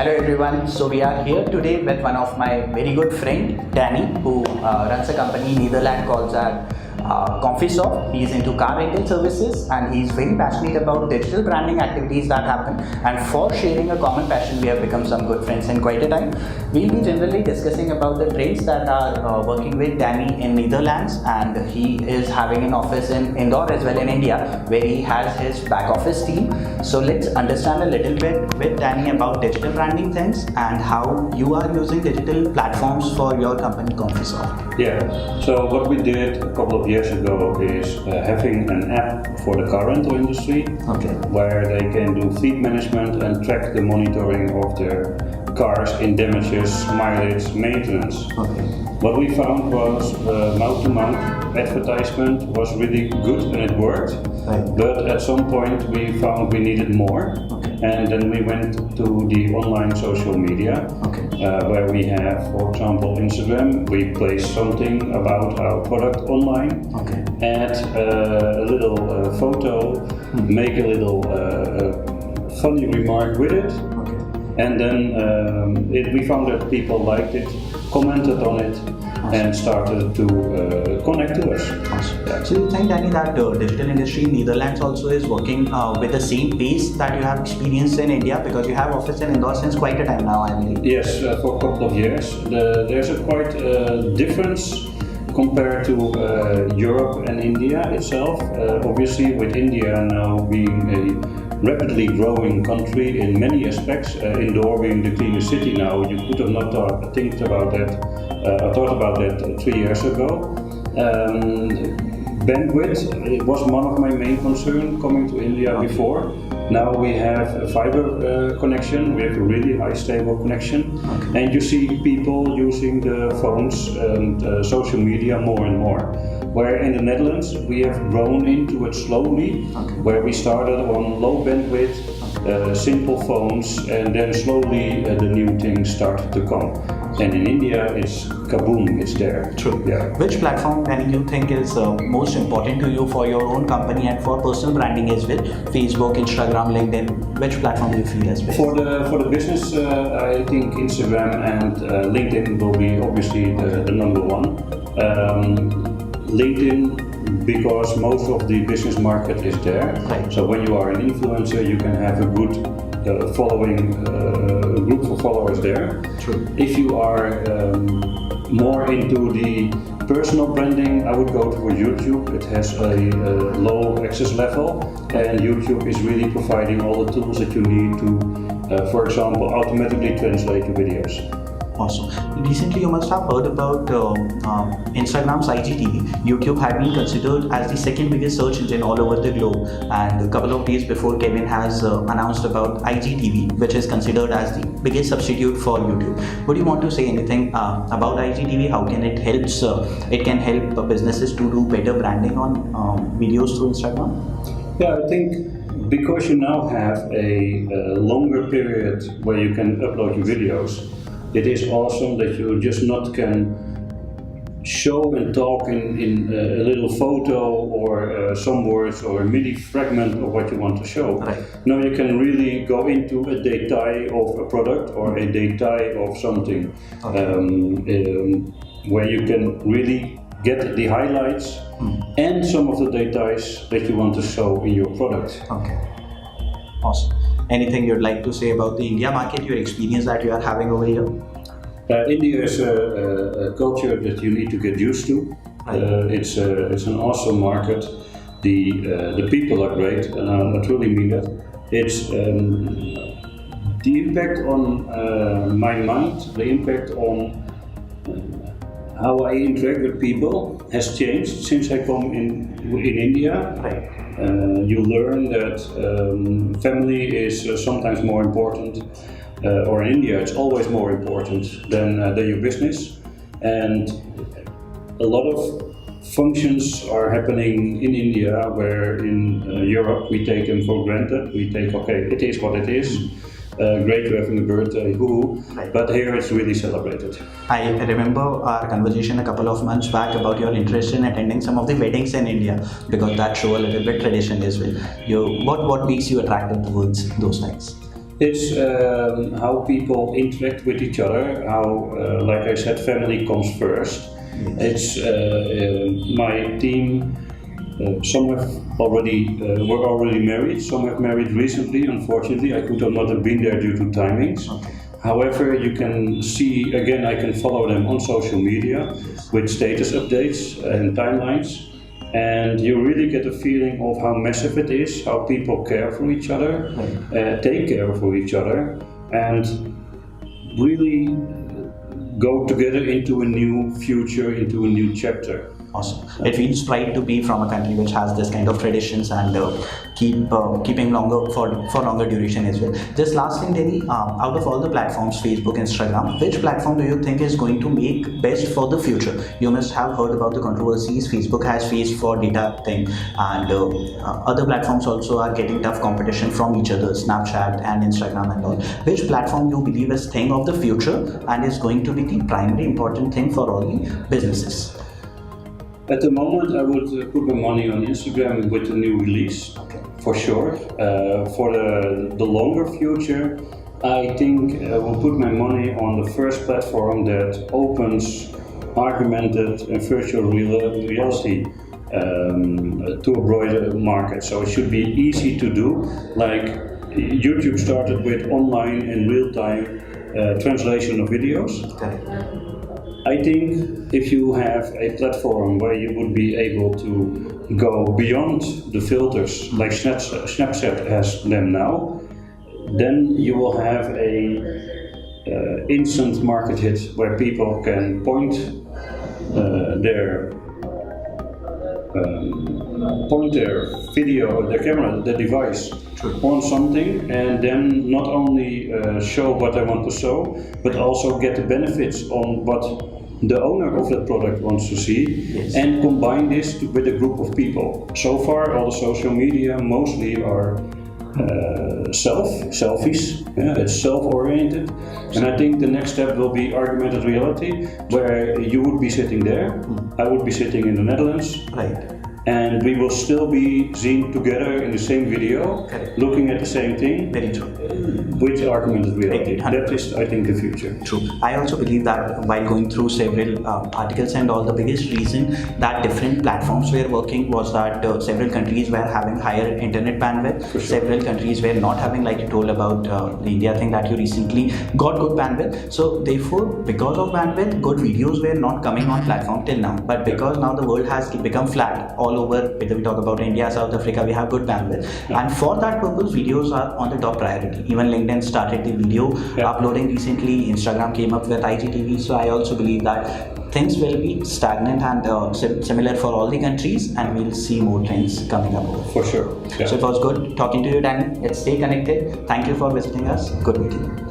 Hello everyone. So we are here today with one of my very good friend Danny, who runs a company in Netherlands called Comfisoft. He is into car rental services and he is very passionate about digital branding activities that happen. And for sharing a common passion, we have become some good friends in quite a time. We'll be generally discussing about the trades that are working with Danny in Netherlands, and he is having an office in Indore as well in India, where he has his back office team. So let's understand a little bit with Danny about digital branding things and how you are using digital platforms for your company Comfisoft. Yeah, so what we did a couple of years ago is having an app for the car rental industry, where they can do fleet management and track the monitoring of their cars in damages, mileage, maintenance. What we found was mouth-to-mouth advertisement was really good and it worked, but at some point we found we needed more. And then we went to the online social media, where we have, for example, Instagram. We place something about our product online, add a little photo, make a little funny remark with it, and then we found that people liked it, commented on it, and started to connect to us. Yeah. So you think, Danny, that digital industry in Netherlands also is working with the same pace that you have experienced in India, because you have office in Indore since quite a time now, I believe? Yes, for a couple of years. There's a quite difference compared to Europe and India itself. Obviously, with India now being a rapidly growing country in many aspects, Indore being the cleanest city now, you could have not thought about that 3 years ago. Bandwidth, it was one of my main concerns coming to India before. Now we have a fiber connection, we have a really high stable connection, and you see people using the phones and social media more and more. Where in the Netherlands we have grown into it slowly, where we started on low bandwidth, simple phones, and then slowly the new things started to come. And in India, it's kaboom, it's there. True. Yeah. Which platform, Danny, you think is most important to you for your own company and for personal branding as well? Facebook, Instagram, LinkedIn. Which platform do you feel as best? For the business, I think Instagram and LinkedIn will be obviously the number one. LinkedIn, because most of the business market is there. So when you are an influencer, you can have a good following, group of followers there. True. If you are more into the personal branding, I would go to YouTube. It has a low access level, and YouTube is really providing all the tools that you need to, for example, automatically translate your videos. Awesome. Recently, you must have heard about Instagram's IGTV. YouTube had been considered as the second biggest search engine all over the globe, and a couple of days before, Kevin has announced about IGTV, which is considered as the biggest substitute for YouTube. Would you want to say anything about IGTV? How can it helps? It can help businesses to do better branding on videos through Instagram? Yeah, I think because you now have a longer period where you can upload your videos, it is awesome that you just not can show and talk in a little photo or some words or a mini fragment of what you want to show. Now you can really go into a detail of a product or a detail of something, where you can really get the highlights and some of the details that you want to show in your product. Awesome. Anything you'd like to say about the India market, your experience that you are having over here? India is a culture that you need to get used to. It's an awesome market. The people are great, and I truly mean that. It's the impact on my mind, the impact on how I interact with people has changed since I come in India. You learn that family is sometimes more important, or in India it's always more important than your business, and a lot of functions are happening in India where in Europe we take them for granted. We take, it is what it is. Great to having a birthday, but here it's really celebrated. I remember our conversation a couple of months back about your interest in attending some of the weddings in India, because that show a little bit tradition as well. What makes you attracted towards those things? It's how people interact with each other, how, like I said, family comes first. It's my team, some have were already married, some have married recently. Unfortunately, I could not have been there due to timings. Okay. However, you can see, again, I can follow them on social media with status updates and timelines. And you really get a feeling of how massive it is, how people care for each other, take care for each other, and really go together into a new future, into a new chapter. Awesome. It feels pride to be from a country which has this kind of traditions and keeping longer for longer duration as well. Just last thing, Danny, out of all the platforms, Facebook, Instagram, which platform do you think is going to make best for the future? You must have heard about the controversies Facebook has faced for data thing, and other platforms also are getting tough competition from each other, Snapchat and Instagram and all. Which platform you believe is thing of the future and is going to be the primary important thing for all the businesses? At the moment, I would put my money on Instagram with the new release, for sure. For the longer future, I think I will put my money on the first platform that opens augmented and virtual reality to a broader market. So it should be easy to do. Like YouTube started with online and real-time translation of videos. I think if you have a platform where you would be able to go beyond the filters like Snapchat has them now, then you will have a instant market hit where people can point their video, their camera, their device on something, and then not only show what they want to show, but also get the benefits on what the owner of that product wants to see, and combine this with a group of people. So far, all the social media mostly are selfies. It's self-oriented, and I think the next step will be augmented reality, where you would be sitting there, I would be sitting in the Netherlands, and we will still be seen together in the same video, looking at the same thing. Very true. With augmented reality. That is, I think, the future. True. I also believe that while going through several articles and all, the biggest reason that different platforms were working was that several countries were having higher internet bandwidth. Sure. Several countries were not having, like you told about the India thing that you recently got good bandwidth. So therefore, because of bandwidth, good videos were not coming on platform till now. But because now the world has become flat all over, whether we talk about India, South Africa, we have good bandwidth. And for that purpose, videos are on the top priority. Even LinkedIn started the video uploading recently. Instagram came up with IGTV. So I also believe that things will be stagnant and similar for all the countries, and we'll see more trends coming up. For sure. So it was good talking to you, Danny. Let's stay connected. Thank you for visiting us. Good meeting you.